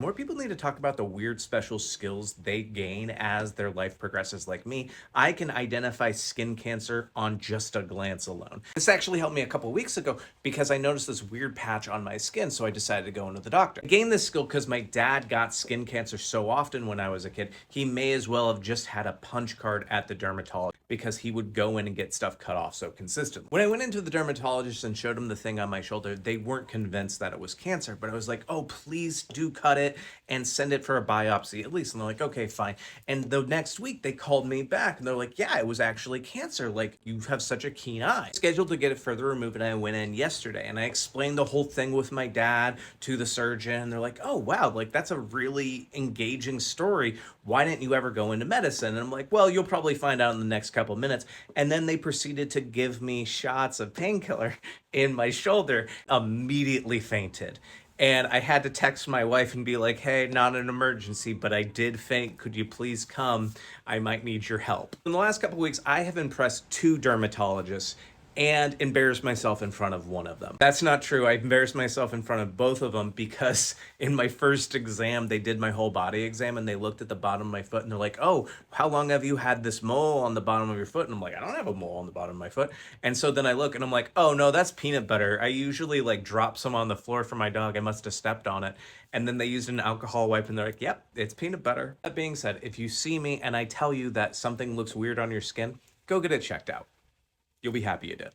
More people need to talk about the weird special skills they gain as their life progresses, like me. I can identify skin cancer on just a glance alone. This actually helped me a couple weeks ago because I noticed this weird patch on my skin, so I decided to go into the doctor. I gained this skill because my dad got skin cancer so often when I was a kid, he may as well have just had a punch card at the dermatologist because he would go in and get stuff cut off so consistently. When I went into the dermatologist and showed him the thing on my shoulder, they weren't convinced that it was cancer, but I was like, oh, please do cut it and send it for a biopsy at least. And they're like, okay, fine. And the next week they called me back and they're like, yeah, it was actually cancer. Like, you have such a keen eye. Scheduled to get it further removed, and I went in yesterday and I explained the whole thing with my dad to the surgeon. And they're like, oh, wow, like that's a really engaging story. Why didn't you ever go into medicine? And I'm like, well, you'll probably find out in the next couple minutes. And then they proceeded to give me shots of painkiller in my shoulder. Immediately fainted. And I had to text my wife and be like, hey, not an emergency, but I did faint. Could you please come? I might need your help. In the last couple of weeks, I have impressed two dermatologists and embarrassed myself in front of one of them. That's not true. I embarrassed myself in front of both of them because in my first exam, they did my whole body exam and they looked at the bottom of my foot and they're like, oh, how long have you had this mole on the bottom of your foot? And I'm like, I don't have a mole on the bottom of my foot. And so then I look and I'm like, oh no, that's peanut butter. I usually like drop some on the floor for my dog. I must have stepped on it. And then they used an alcohol wipe and they're like, yep, it's peanut butter. That being said, if you see me and I tell you that something looks weird on your skin, go get it checked out. You'll be happy you did.